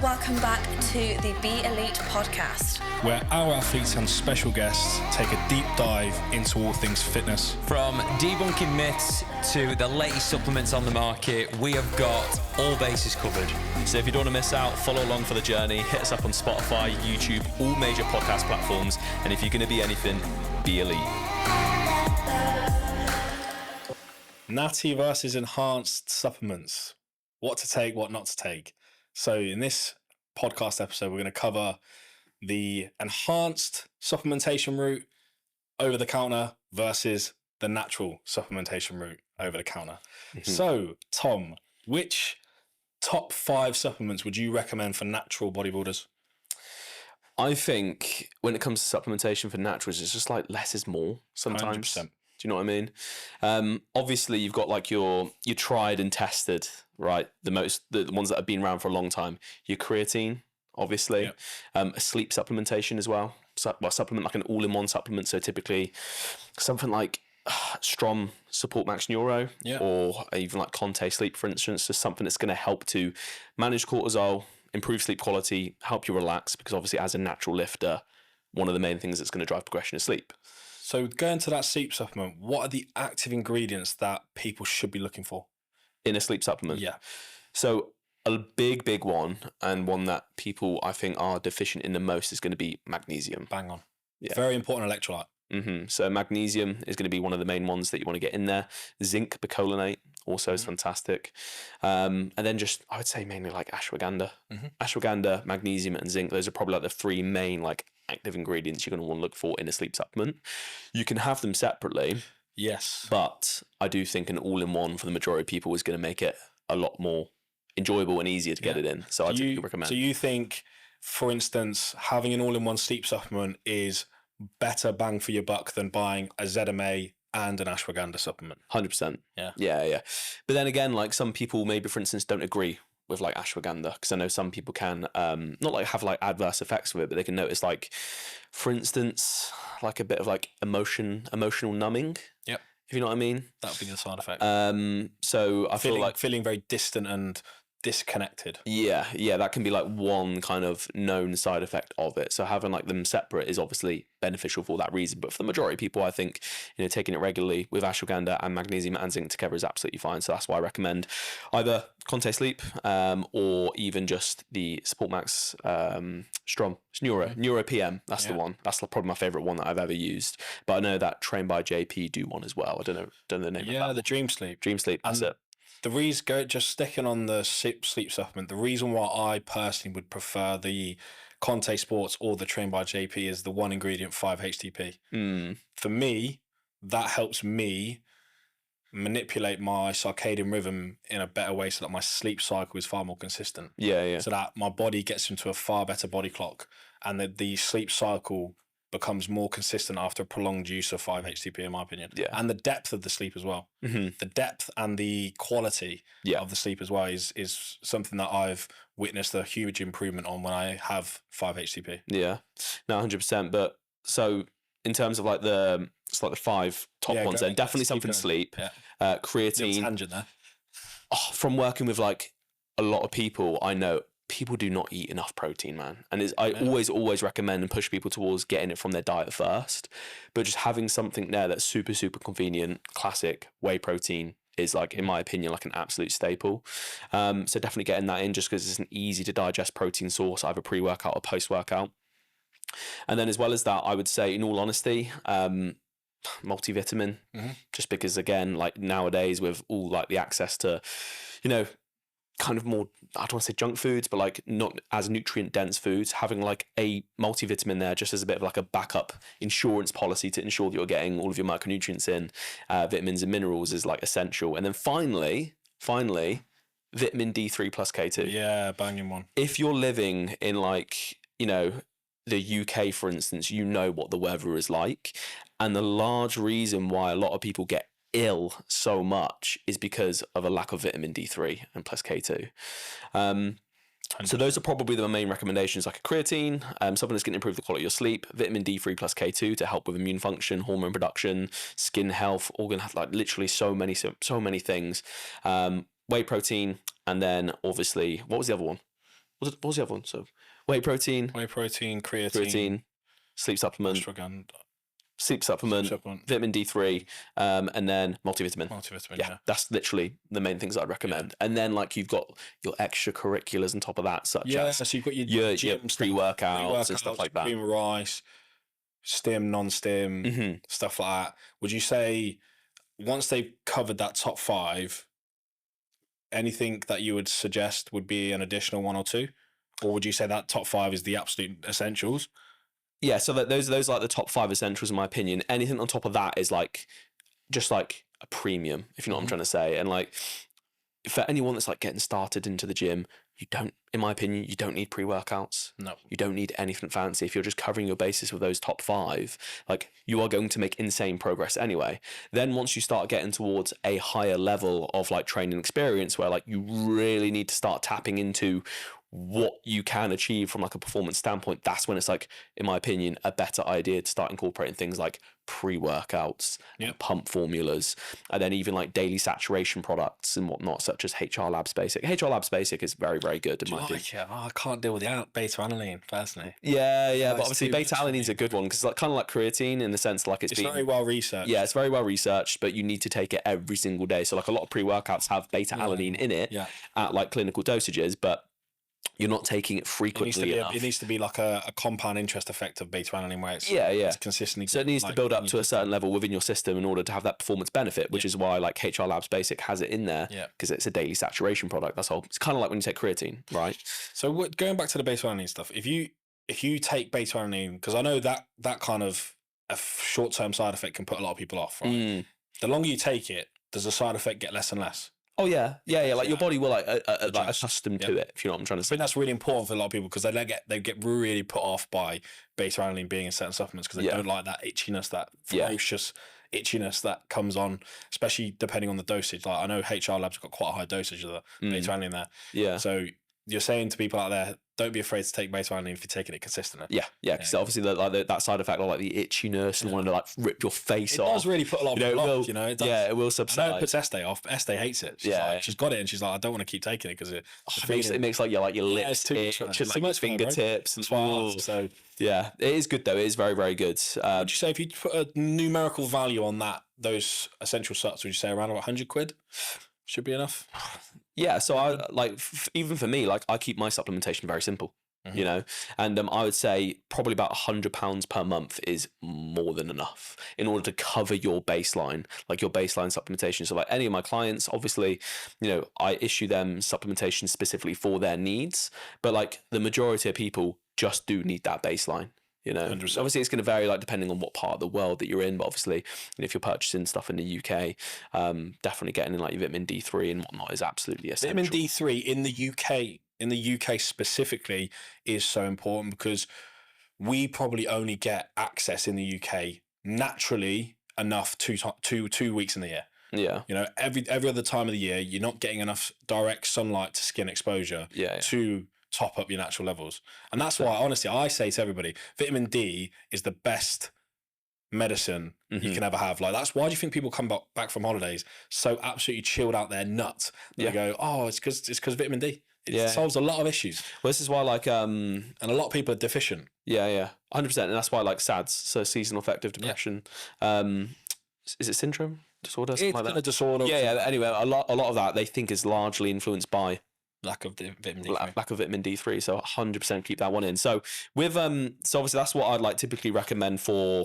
welcome back to the Be Elite podcast, where our athletes and special guests take a deep dive into all things fitness. From debunking myths to the latest supplements on the market, we have got all bases covered. So if you don't want to miss out, follow along for the journey. Hit us up on Spotify, YouTube, all major podcast platforms. And if you're going to be anything, be elite. Natty versus enhanced supplements. What to take, what not to take. So in this podcast episode, we're going to cover the enhanced supplementation route over the counter versus the natural supplementation route over the counter. Mm-hmm. So, Tom, which top 5 supplements would you recommend for natural bodybuilders? I think when it comes to supplementation for naturals, it's just like less is more sometimes. 100%. Do you know what I mean? Obviously, you've got like your tried and tested, right? The ones that have been around for a long time. Your creatine, obviously. Yep. A sleep supplementation as well. Supplement like an all-in-one supplement. So typically something like Strom Support Max Neuro, or even like Conte Sleep, for instance, is something that's going to help to manage cortisol, improve sleep quality, help you relax, because obviously as a natural lifter, one of the main things that's going to drive progression is sleep. So going to that sleep supplement, what are the active ingredients that people should be looking for? In a sleep supplement? Yeah. So a big one, and one that people I think are deficient in the most, is going to be magnesium. Bang on. Yeah. Very important electrolyte. Mm-hmm. So magnesium is going to be one of the main ones that you want to get in there. Zinc picolinate also is fantastic. And then just, I would say mainly like ashwagandha. Mm-hmm. Ashwagandha, magnesium and zinc, those are probably like the 3 main like active ingredients you're going to want to look for in a sleep supplement. You can have them separately. Yes. But I do think an all-in-one for the majority of people is going to make it a lot more enjoyable and easier to get it in. So I'd recommend. So you think, for instance, having an all-in-one sleep supplement is better bang for your buck than buying a ZMA and an ashwagandha supplement? 100%. Yeah. But then again, like some people maybe, for instance, don't agree with like ashwagandha, because I know some people can not like have like adverse effects with it, but they can notice like, for instance, like a bit of like emotional numbing. Yep. If you know what I mean. That would be the side effect. So I feel like feeling very distant and disconnected. Yeah, that can be like one kind of known side effect of it. So having like them separate is obviously beneficial for that reason. But for the majority of people, I think, taking it regularly with ashwagandha and magnesium and zinc together is absolutely fine. So that's why I recommend either Conte Sleep or even just the Support Max Strom. It's Neuro PM. That's the one. That's probably my favorite one that I've ever used. But I know that Trained by JP do one as well. I don't know the name of that. Yeah, the Dream Sleep. That's it. The reason, just sticking on the sleep supplement, the reason why I personally would prefer the Conte Sports or the Trained by JP is the one ingredient 5-HTP. For me, that helps me manipulate my circadian rhythm in a better way so that my sleep cycle is far more consistent. Yeah. So that my body gets into a far better body clock, and that the sleep cycle becomes more consistent after a prolonged use of 5-HTP, in my opinion. Yeah. And the depth of the sleep as well. Mm-hmm. The depth and the quality of the sleep as well is something that I've witnessed a huge improvement on when I have 5-HTP. Yeah, no, 100%. But so in terms of like the 5 top ones, then definitely something sleep. Yeah. Creatine. Tangent there. From working with like a lot of people, I know people do not eat enough protein, man. And I always recommend and push people towards getting it from their diet first. But just having something there that's super, super convenient, classic whey protein is like, in my opinion, like an absolute staple. So definitely getting that in just because it's an easy to digest protein source, either pre-workout or post-workout. And then as well as that, I would say, in all honesty, multivitamin, just because again, like nowadays with all like the access to, kind of more, I don't want to say junk foods, but like not as nutrient dense foods, having like a multivitamin there just as a bit of like a backup insurance policy to ensure that you're getting all of your micronutrients in, vitamins and minerals is like essential. And then finally, vitamin D3 plus K2. Yeah, banging one. If you're living in like, the UK, for instance, what the weather is like. And the large reason why a lot of people get ill so much is because of a lack of vitamin D3 and plus K2. So those are probably the main recommendations, like a creatine, something that's going to improve the quality of your sleep, vitamin D3 plus K2 to help with immune function, hormone production, skin health, organ health, like literally so many things. Whey protein, and then obviously, what was the other one? what was the other one? So whey protein, creatine, sleep supplement, ashwagandha, sleep supplement, vitamin D3, and then multivitamin. Yeah, that's literally the main things I'd recommend. And then like you've got your extracurriculars on top of that, such as so you've got your gym pre-workouts and stuff like that. Cream of rice, stim, non-stim, stuff like that. Would you say once they've covered that top 5, anything that you would suggest would be an additional 1 or 2? Or would you say that top 5 is the absolute essentials? Yeah, so that those are like the top 5 essentials in my opinion. Anything on top of that is like just like a premium, if you know what I'm trying to say. And like for anyone that's like getting started into the gym, you don't, in my opinion, you don't need pre-workouts. No. You don't need anything fancy. If you're just covering your bases with those top 5, like you are going to make insane progress anyway. Then once you start getting towards a higher level of like training experience where like you really need to start tapping into what you can achieve from like a performance standpoint, that's when it's like, in my opinion, a better idea to start incorporating things like pre-workouts, pump formulas, and then even like daily saturation products and whatnot, such as HR Labs Basic. HR Labs Basic is very, very good in my opinion. I can't deal with the beta-alanine personally. Yeah, but obviously beta-alanine is a good one because it's like kind of like creatine in the sense like it's very well researched. Yeah, it's very well researched, but you need to take it every single day. So like a lot of pre-workouts have beta-alanine in it at like clinical dosages, but you're not taking it frequently enough. It needs to be like a compound interest effect of beta-alanine where it's consistently. So it needs to build up to a certain level within your system in order to have that performance benefit, which is why like HR Labs Basic has it in there because it's a daily saturation product. That's all. It's kind of like when you take creatine, right? So going back to the beta-alanine stuff, if you take beta-alanine, because I know that kind of a short-term side effect can put a lot of people off, right? The longer you take it, does the side effect get less and less? Oh yeah. Like your body will like accustomed to it. If you know what I'm trying to say. I think that's really important for a lot of people because they get really put off by beta-alanine being in certain supplements because they don't like that itchiness, that ferocious itchiness that comes on, especially depending on the dosage. Like I know HR Labs have got quite a high dosage of the beta-alanine there. Yeah. So you're saying to people out there, don't be afraid to take beta-alanine if you're taking it consistently. Yeah, because obviously that side effect of like the itchiness and wanting to like rip your face off. It does really put a lot of people off, you know. It does. Yeah, it will subside. I know it puts Estee off, but Estee hates it. She's got it and she's like, I don't want to keep taking it because it makes like your lips itch and like your fingertips. So yeah, it is good though. It is very, very good. Would you say if you put a numerical value on those essential subs, would you say around about 100 quid should be enough? Yeah, so I like even for me, like I keep my supplementation very simple, you know, and I would say probably about £100 per month is more than enough in order to cover your baseline, like your baseline supplementation. So like any of my clients, obviously, you know, I issue them supplementation specifically for their needs, but like the majority of people just do need that baseline. You know, 100%. Obviously it's going to vary like depending on what part of the world that you're in, but obviously if you're purchasing stuff in the UK, definitely getting in like your vitamin D3 and whatnot is absolutely essential. Vitamin D3 in the UK specifically is so important because we probably only get access in the UK naturally enough two weeks in the year. Yeah. You know, every other time of the year, you're not getting enough direct sunlight to skin exposure to top up your natural levels. And that's why, honestly, I say to everybody, vitamin D is the best medicine you can ever have. Like, that's why do you think people come back from holidays so absolutely chilled out their nuts? They go, oh, it's because vitamin D. It solves a lot of issues. Well, this is why, like, and a lot of people are deficient. Yeah, 100%. And that's why, like, SADS, so seasonal affective depression, is it syndrome disorder? It's like a disorder. Yeah. Anyway, a lot of that they think is largely influenced by lack of vitamin D3. Lack of vitamin D3. So 100% keep that one in. So with so obviously that's what I'd like typically recommend for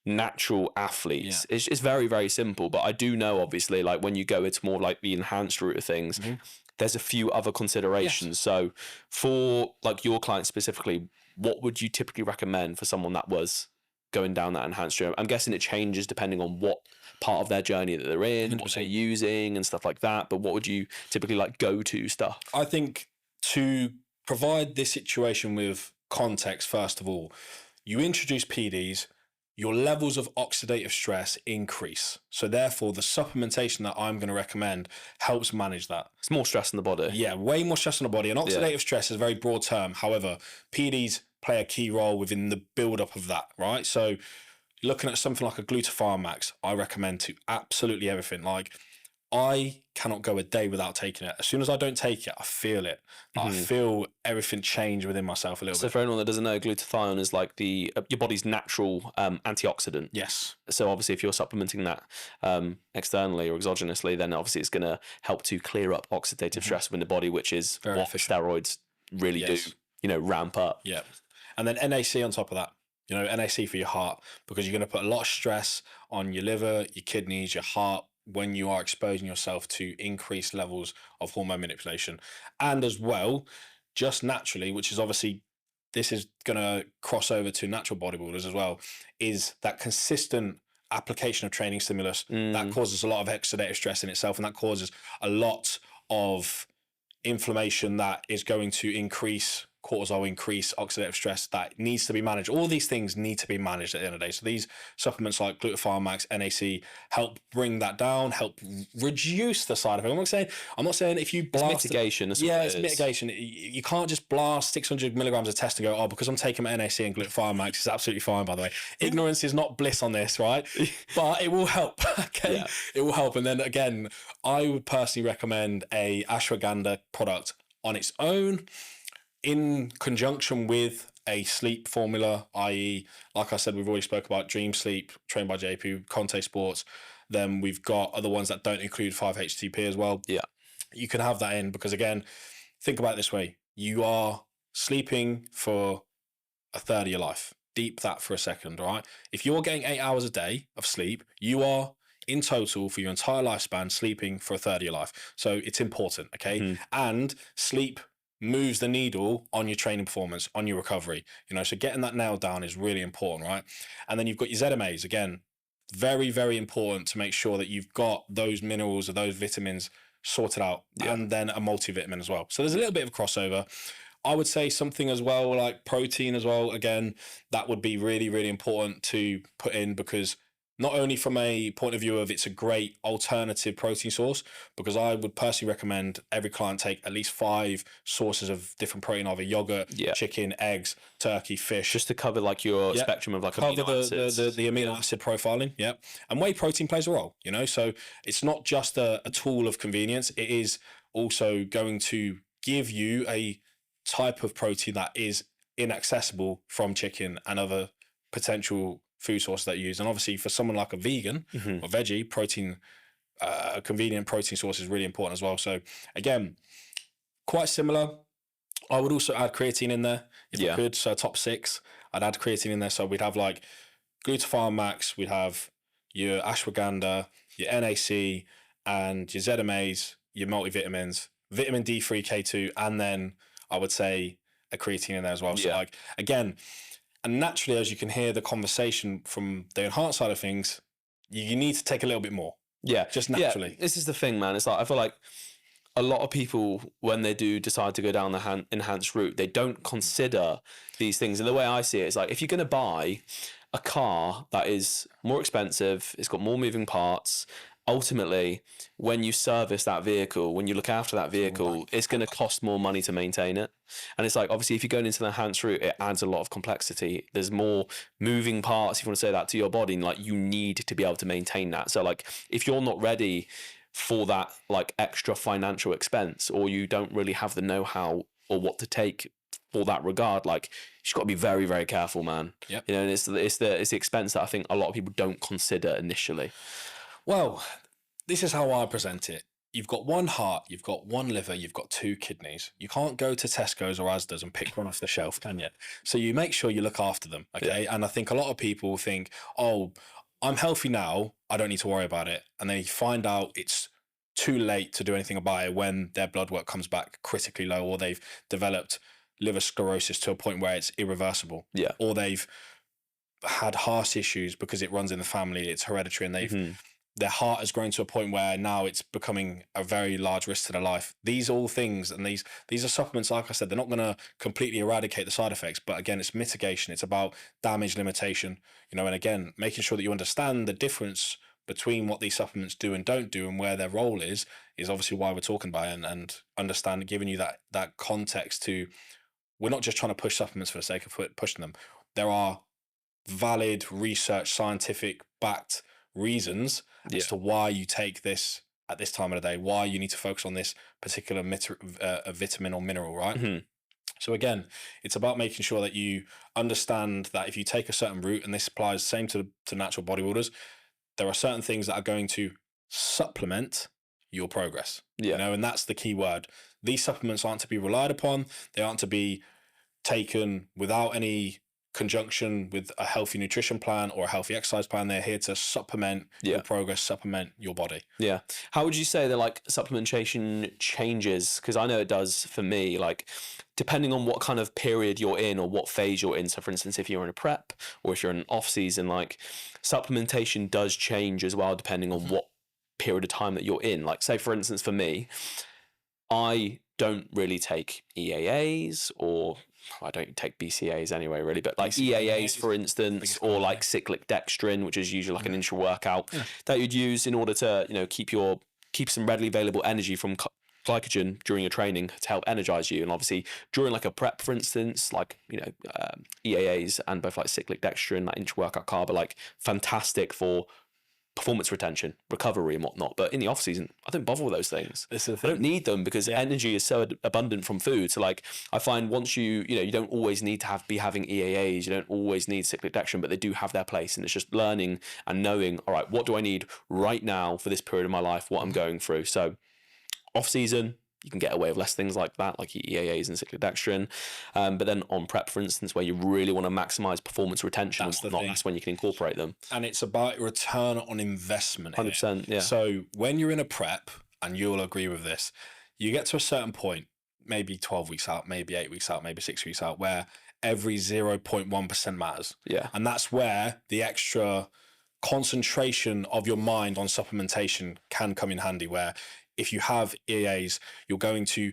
natural athletes. It's very, very simple, but I do know obviously like when you go into more like the enhanced route of things, there's a few other considerations. So for like your client specifically, what would you typically recommend for someone that was going down that enhanced journey? I'm guessing it changes depending on what part of their journey that they're in, 100%. What they're using and stuff like that. But what would you typically like go to stuff? I think to provide this situation with context, first of all, you introduce PDs, your levels of oxidative stress increase. So therefore, the supplementation that I'm going to recommend helps manage that. It's more stress in the body. Yeah, way more stress in the body. And oxidative stress is a very broad term. However, PDs play a key role within the build-up of that, right? So looking at something like a glutathione max, I recommend to absolutely everything. Like I cannot go a day without taking it. As soon as I don't take it, I feel it. I feel everything change within myself a little bit. So for anyone that doesn't know, glutathione is like your body's natural antioxidant. Yes. So obviously, if you're supplementing that externally or exogenously, then obviously it's going to help to clear up oxidative stress within the body, which is Very what efficient. steroids really do. Ramp up. Yeah. And then NAC on top of that. NAC for your heart, because you're going to put a lot of stress on your liver, your kidneys, your heart when you are exposing yourself to increased levels of hormone manipulation. And as well, just naturally, which is obviously, this is going to cross over to natural bodybuilders as well, is that consistent application of training stimulus that causes a lot of oxidative stress in itself, and that causes a lot of inflammation that is going to increase cortisol, increase oxidative stress that needs to be managed. All these things need to be managed at the end of the day. So these supplements like glutathione max, NAC help bring that down, help reduce the side effect. I'm not saying if you blast mitigation. it's mitigation. You can't just blast 600 milligrams of test and go, oh, because I'm taking my NAC and glutathione max, it's absolutely fine, by the way. Ignorance is not bliss on this, right? But it will help. Okay. Yeah. It will help. And then again, I would personally recommend a ashwagandha product on its own, in conjunction with a sleep formula, i.e., like I said, we've already spoke about Dream Sleep, trained by JP, Conte Sports. Then we've got other ones that don't include 5-HTP as well. Yeah. You can have that in because, again, think about it this way. You are sleeping for a third of your life. Deep that for a second, all right? If you're getting 8 hours a day of sleep, you are in total for your entire lifespan sleeping for a third of your life. So it's important, okay? And sleep moves the needle on your training performance, on your recovery, so getting that nailed down is really important, right? And then you've got your ZMAs, again, very, very important to make sure that you've got those minerals or those vitamins sorted out, and then a multivitamin as well. So there's a little bit of a crossover. I would say something as well like protein as well. Again, that would be really, really important to put in, because not only from a point of view of it's a great alternative protein source, because I would personally recommend every client take at least 5 sources of different protein, either yogurt, chicken, eggs, turkey, fish. Just to cover like your spectrum of like amino acids. The amino acid profiling, And whey protein plays a role, so it's not just a tool of convenience. It is also going to give you a type of protein that is inaccessible from chicken and other potential food source that you use. And obviously for someone like a vegan or veggie, protein, a convenient protein source is really important as well. So again, quite similar. I would also add creatine in there if I could. So top 6, I'd add creatine in there. So we'd have like glutathione max, we'd have your ashwagandha, your NAC, and your ZMAs, your multivitamins, vitamin D3, K2, and then I would say a creatine in there as well. So like, again, and naturally, as you can hear the conversation from the enhanced side of things, you need to take a little bit more. Yeah. Just naturally. Yeah, this is the thing, man. It's like, I feel like a lot of people, when they do decide to go down the enhanced route, they don't consider these things. And the way I see it is like, if you're going to buy a car that is more expensive, it's got more moving parts, ultimately, when you service that vehicle, when you look after that vehicle, it's going to cost more money to maintain it. And it's like, obviously, if you're going into the enhanced route, it adds a lot of complexity. There's more moving parts, if you want to say that, to your body, and like you need to be able to maintain that. So like, if you're not ready for that like extra financial expense, or you don't really have the know-how or what to take for that regard, like you've got to be very, very careful, man. Yep. And it's the expense that I think a lot of people don't consider initially. Well, this is how I present it. You've got one heart, you've got one liver, you've got 2 kidneys. You can't go to Tesco's or Asda's and pick one off the shelf, can you? So you make sure you look after them, okay? Yeah. And I think a lot of people think, oh, I'm healthy now, I don't need to worry about it. And then you find out it's too late to do anything about it when their blood work comes back critically low, or they've developed liver sclerosis to a point where it's irreversible. Yeah. Or they've had heart issues because it runs in the family, it's hereditary, and they've their heart has grown to a point where now it's becoming a very large risk to their life. These are all things, and these are supplements, like I said, they're not going to completely eradicate the side effects, but again, it's mitigation. It's about damage limitation, and again, making sure that you understand the difference between what these supplements do and don't do and where their role is obviously why we're talking about it, and understand, giving you that context to, we're not just trying to push supplements for the sake of pushing them. There are valid research, scientific backed reasons as to why you take this at this time of the day, why you need to focus on this particular vitamin or mineral, right? Mm-hmm. So again, it's about making sure that you understand that if you take a certain route, and this applies same to natural bodybuilders, there are certain things that are going to supplement your progress. Yeah. You know, and that's the key word. These supplements aren't to be relied upon. They aren't to be taken without any conjunction with a healthy nutrition plan or a healthy exercise plan. They're here to supplement your progress, supplement your body. Yeah. How would you say that like supplementation changes? Because I know it does for me, like depending on what kind of period you're in or what phase you're in. So for instance, if you're in a prep or if you're in an off season, like supplementation does change as well, depending on what period of time that you're in. Like say for instance, for me, I don't really take EAAs, or I don't take BCAAs anyway, really, but like EAAs, for instance, or like cyclic dextrin, which is usually like an intra workout that you'd use in order to, you know, keep some readily available energy from glycogen during your training to help energize you. And obviously during like a prep, for instance, like, you know, EAAs and both like cyclic dextrin, that intra workout carb are like fantastic for performance retention, recovery and whatnot. But in the off season, I don't bother with those things. I don't need them because energy is so abundant from food. So like I find once you don't always need to be having EAAs, you don't always need cyclic dextrin, but they do have their place. And it's just learning and knowing, all right, what do I need right now for this period of my life, what I'm going through. So off season, you can get away with less things like that, like EAAs and cyclic dextrin. But then on prep, for instance, where you really want to maximize performance retention and whatnot, that's when you can incorporate them. And it's about return on investment. 100%, yeah. So when you're in a prep, and you'll agree with this, you get to a certain point, maybe 12 weeks out, maybe 8 weeks out, maybe 6 weeks out, where every 0.1% matters. Yeah. And that's where the extra concentration of your mind on supplementation can come in handy, where if you have EAAs, you're going to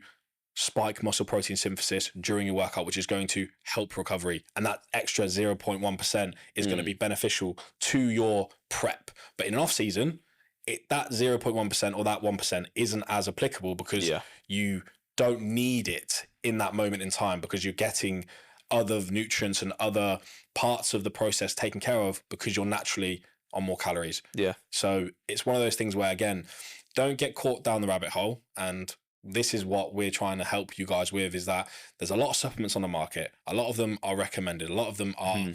spike muscle protein synthesis during your workout, which is going to help recovery. And that extra 0.1% is going to be beneficial to your prep. But in an off season, that 0.1% or that 1% isn't as applicable because you don't need it in that moment in time, because you're getting other nutrients and other parts of the process taken care of because you're naturally on more calories. Yeah. So it's one of those things where, again, don't get caught down the rabbit hole. And this is what we're trying to help you guys with, is that there's a lot of supplements on the market. A lot of them are recommended. A lot of them are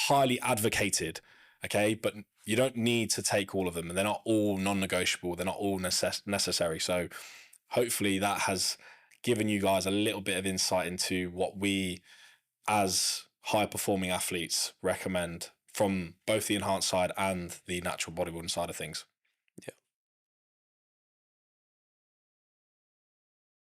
highly advocated. Okay. But you don't need to take all of them, and they're not all non-negotiable. They're not all necessary. So hopefully that has given you guys a little bit of insight into what we as high performing athletes recommend from both the enhanced side and the natural bodybuilding side of things.